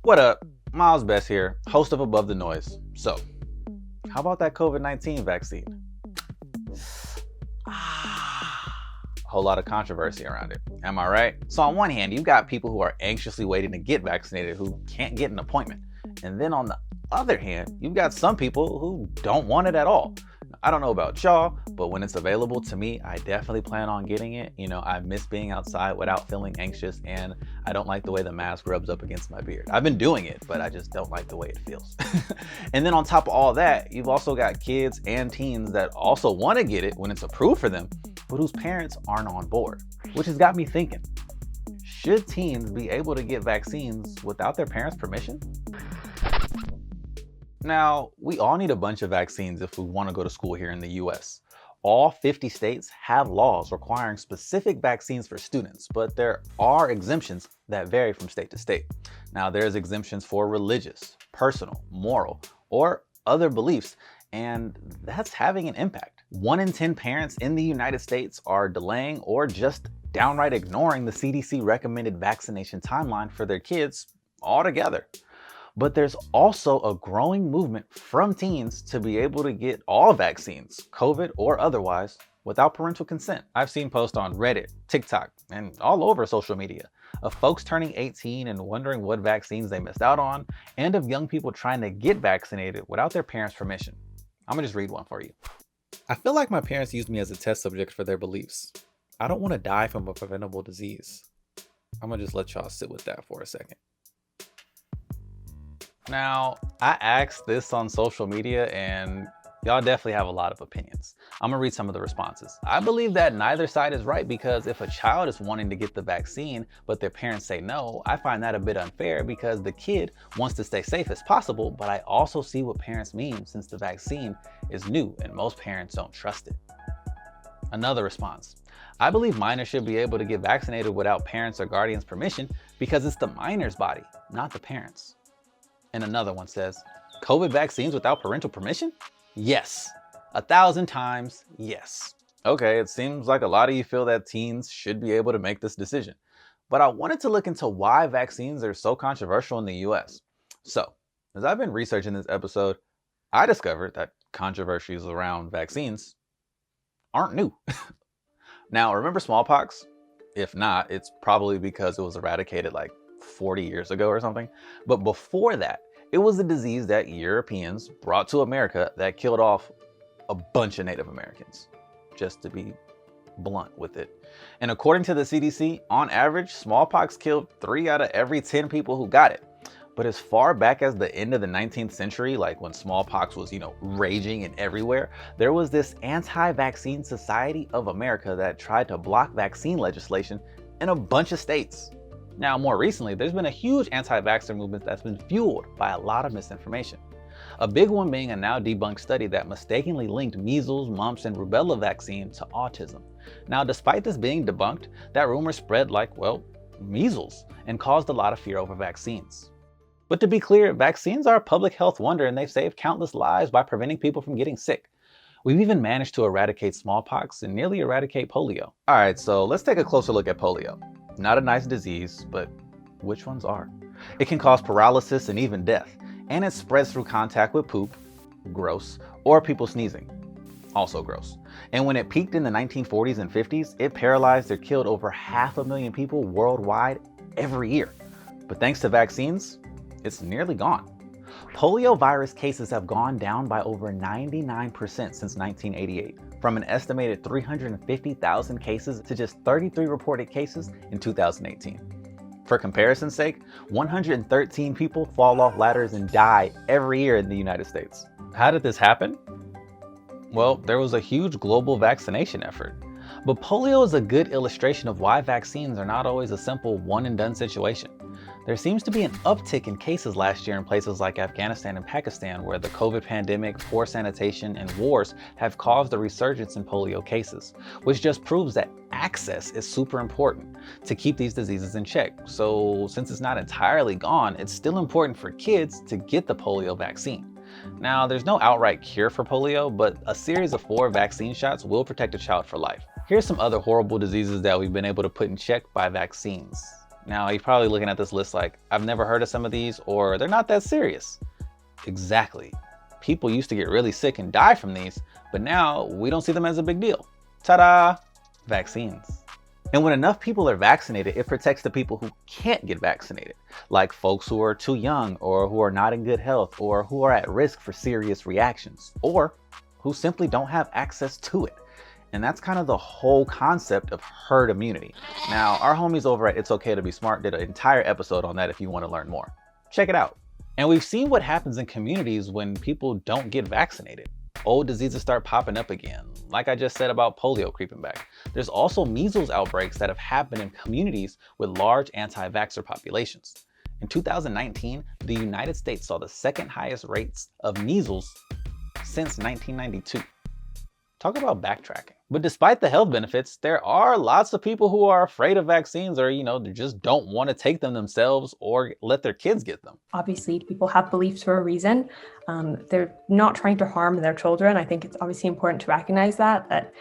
What up? Miles Best here, host of Above the Noise. So, how about that COVID-19 vaccine? A whole lot of controversy around it. Am I right? So on one hand, you've got people who are anxiously waiting to get vaccinated who can't get an appointment. And then on the other hand, you've got some people who don't want it at all. I don't know about y'all, but when it's available to me, I definitely plan on getting it. I miss being outside without feeling anxious, and I don't like the way the mask rubs up against my beard. I've been doing it, but I just don't like the way it feels. And then on top of all that, you've also got kids and teens that also want to get it when it's approved for them, but whose parents aren't on board, which has got me thinking, should teens be able to get vaccines without their parents' permission? Now, we all need a bunch of vaccines if we want to go to school here in the US. All 50 states have laws requiring specific vaccines for students, but there are exemptions that vary from state to state. Now, there's exemptions for religious, personal, moral, or other beliefs, and that's having an impact. 1 in 10 parents in the United States are delaying or just downright ignoring the CDC recommended vaccination timeline for their kids altogether. But there's also a growing movement from teens to be able to get all vaccines, COVID or otherwise, without parental consent. I've seen posts on Reddit, TikTok, and all over social media of folks turning 18 and wondering what vaccines they missed out on, and of young people trying to get vaccinated without their parents' permission. I'm gonna just read one for you. I feel like my parents used me as a test subject for their beliefs. I don't want to die from a preventable disease. I'm gonna just let y'all sit with that for a second. Now, I asked this on social media and y'all definitely have a lot of opinions. I'm gonna read some of the responses. I believe that neither side is right because if a child is wanting to get the vaccine, but their parents say no, I find that a bit unfair because the kid wants to stay safe as possible, but I also see what parents mean since the vaccine is new and most parents don't trust it. Another response. I believe minors should be able to get vaccinated without parents' or guardians' permission because it's the minor's body, not the parents'. And another one says, COVID vaccines without parental permission? Yes, 1,000 times yes. Okay, it seems like a lot of you feel that teens should be able to make this decision. But I wanted to look into why vaccines are so controversial in the US. So, as I've been researching this episode, I discovered that controversies around vaccines aren't new. Now, remember smallpox? If not, it's probably because it was eradicated like 40 years ago or something. But before that, it was a disease that Europeans brought to America that killed off a bunch of Native Americans, just to be blunt with it. And according to the CDC, on average, smallpox killed 3 out of every 10 people who got it. But as far back as the end of the 19th century, like when smallpox was, raging and everywhere, there was this Anti-Vaccine Society of America that tried to block vaccine legislation in a bunch of states. Now, more recently, there's been a huge anti-vaxxer movement that's been fueled by a lot of misinformation. A big one being a now debunked study that mistakenly linked measles, mumps, and rubella vaccine to autism. Now, despite this being debunked, that rumor spread like, measles, and caused a lot of fear over vaccines. But to be clear, vaccines are a public health wonder and they've saved countless lives by preventing people from getting sick. We've even managed to eradicate smallpox and nearly eradicate polio. All right, so let's take a closer look at polio. Not a nice disease, but which ones are? It can cause paralysis and even death, and it spreads through contact with poop, gross, or people sneezing, also gross. And when it peaked in the 1940s and 50s, it paralyzed or killed over 500,000 people worldwide every year. But thanks to vaccines, it's nearly gone. Polio virus cases have gone down by over 99% since 1988, from an estimated 350,000 cases to just 33 reported cases in 2018. For comparison's sake, 113 people fall off ladders and die every year in the United States. How did this happen? Well, there was a huge global vaccination effort. But polio is a good illustration of why vaccines are not always a simple one-and-done situation. There seems to be an uptick in cases last year in places like Afghanistan and Pakistan, where the COVID pandemic, poor sanitation, and wars have caused a resurgence in polio cases, which just proves that access is super important to keep these diseases in check. So since it's not entirely gone, it's still important for kids to get the polio vaccine. Now, there's no outright cure for polio, but a series of 4 vaccine shots will protect a child for life. Here's some other horrible diseases that we've been able to put in check by vaccines. Now, you're probably looking at this list like, I've never heard of some of these, or they're not that serious. Exactly. People used to get really sick and die from these, but now we don't see them as a big deal. Ta-da! Vaccines. And when enough people are vaccinated, it protects the people who can't get vaccinated, like folks who are too young, or who are not in good health, or who are at risk for serious reactions, or who simply don't have access to it. And that's kind of the whole concept of herd immunity. Now, our homies over at It's Okay to Be Smart did an entire episode on that if you want to learn more. Check it out. And we've seen what happens in communities when people don't get vaccinated. Old diseases start popping up again, like I just said about polio creeping back. There's also measles outbreaks that have happened in communities with large anti-vaxxer populations. In 2019, the United States saw the second highest rates of measles since 1992. Talk about backtracking. But despite the health benefits, there are lots of people who are afraid of vaccines, or, they just don't want to take them themselves or let their kids get them. Obviously, people have beliefs for a reason. They're not trying to harm their children. I think it's obviously important to recognize that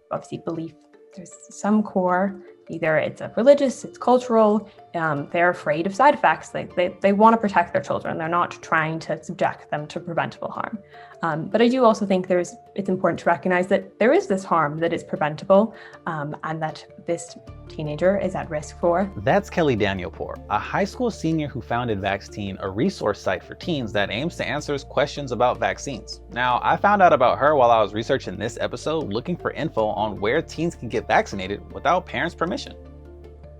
obviously belief, there's some core, either it's religious, it's cultural, they're afraid of side effects. They want to protect their children. They're not trying to subject them to preventable harm. But I do also think it's important to recognize that there is this harm that is preventable, and that this teenager is at risk for. That's Kelly Danielpour, a high school senior who founded Vaxteen, a resource site for teens that aims to answer questions about vaccines. Now, I found out about her while I was researching this episode, looking for info on where teens can get vaccinated without parents' permission.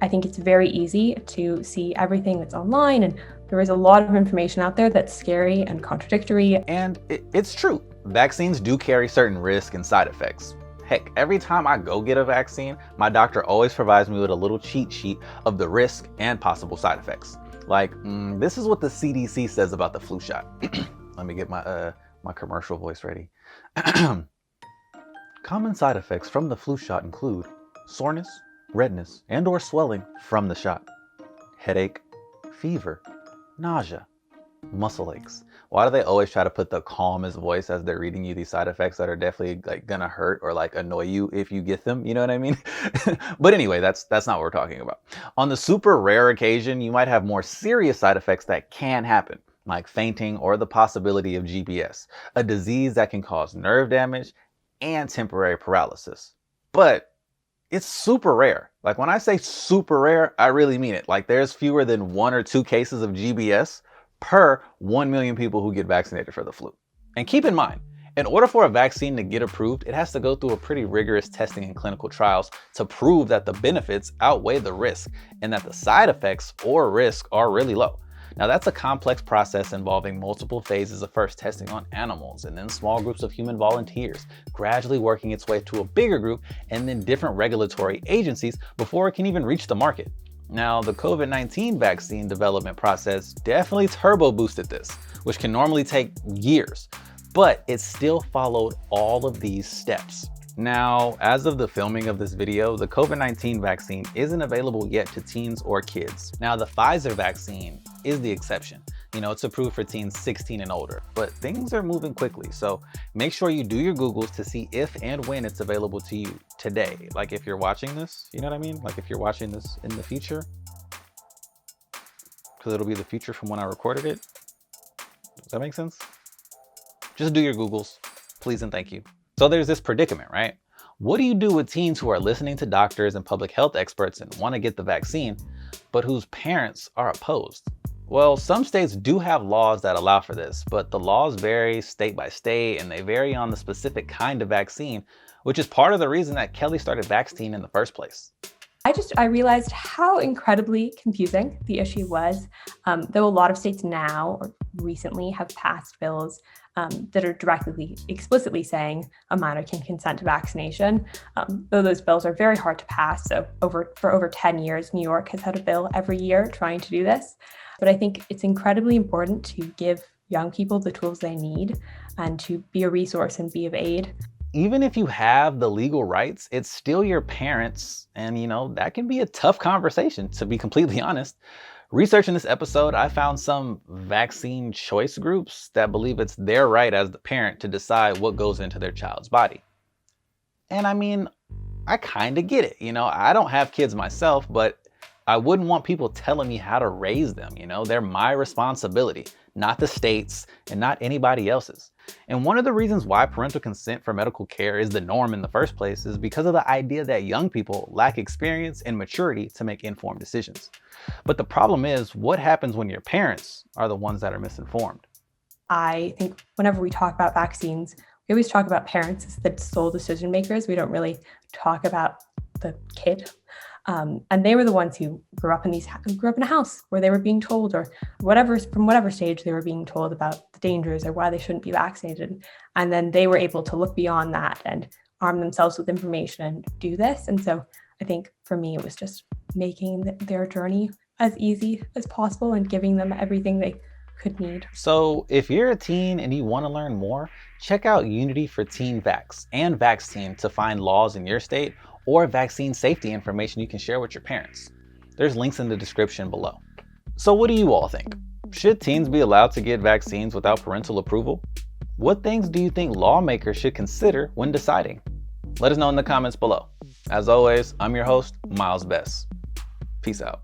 I think it's very easy to see everything that's online, and there is a lot of information out there that's scary and contradictory. And it's true. Vaccines do carry certain risks and side effects. Heck, every time I go get a vaccine, my doctor always provides me with a little cheat sheet of the risk and possible side effects. Like, this is what the CDC says about the flu shot. Let me get my commercial voice ready. Common side effects from the flu shot include soreness, redness, and/or swelling from the shot, headache, fever, nausea, muscle aches. Why do they always try to put the calmest voice as they're reading you these side effects that are definitely gonna hurt or annoy you if you get them? You know what I mean? But anyway, that's not what we're talking about. On the super rare occasion, you might have more serious side effects that can happen, like fainting or the possibility of GBS, a disease that can cause nerve damage and temporary paralysis. But it's super rare. When I say super rare, I really mean it. There's fewer than 1 or 2 cases of GBS per 1 million people who get vaccinated for the flu. And keep in mind, in order for a vaccine to get approved, it has to go through a pretty rigorous testing and clinical trials to prove that the benefits outweigh the risk and that the side effects or risk are really low. Now, that's a complex process involving multiple phases of first testing on animals and then small groups of human volunteers, gradually working its way to a bigger group and then different regulatory agencies before it can even reach the market. Now, the COVID-19 vaccine development process definitely turbo boosted this, which can normally take years, but it still followed all of these steps. Now, as of the filming of this video, the COVID-19 vaccine isn't available yet to teens or kids. Now, the Pfizer vaccine is the exception. It's approved for teens 16 and older, but things are moving quickly. So make sure you do your Googles to see if and when it's available to you today. If you're watching this, you know what I mean? If you're watching this in the future, because it'll be the future from when I recorded it. Does that make sense? Just do your Googles, please and thank you. So there's this predicament, right? What do you do with teens who are listening to doctors and public health experts and want to get the vaccine, but whose parents are opposed? Well, some states do have laws that allow for this, but the laws vary state by state and they vary on the specific kind of vaccine, which is part of the reason that Kelly started Vaxteen in the first place. I realized how incredibly confusing the issue was, though a lot of states now or recently have passed bills that are explicitly saying a minor can consent to vaccination, though those bills are very hard to pass. So for over 10 years, New York has had a bill every year trying to do this. But I think it's incredibly important to give young people the tools they need and to be a resource and be of aid. Even if you have the legal rights, it's still your parents. And, that can be a tough conversation, to be completely honest. Researching this episode, I found some vaccine choice groups that believe it's their right as the parent to decide what goes into their child's body. And I kind of get it. I don't have kids myself, but I wouldn't want people telling me how to raise them, they're my responsibility, not the state's and not anybody else's. And one of the reasons why parental consent for medical care is the norm in the first place is because of the idea that young people lack experience and maturity to make informed decisions. But the problem is, what happens when your parents are the ones that are misinformed? I think whenever we talk about vaccines, we always talk about parents as the sole decision makers. We don't really talk about the kid. And they were the ones who grew up in a house where they were being told, or from whatever stage they were being told about the dangers or why they shouldn't be vaccinated. And then they were able to look beyond that and arm themselves with information and do this. And so I think for me, it was just making their journey as easy as possible and giving them everything they could need. So if you're a teen and you want to learn more, check out Unity for Teen Vax and VaxTeen to find laws in your state or vaccine safety information you can share with your parents. There's links in the description below. So what do you all think? Should teens be allowed to get vaccines without parental approval? What things do you think lawmakers should consider when deciding? Let us know in the comments below. As always, I'm your host, Miles Bess. Peace out.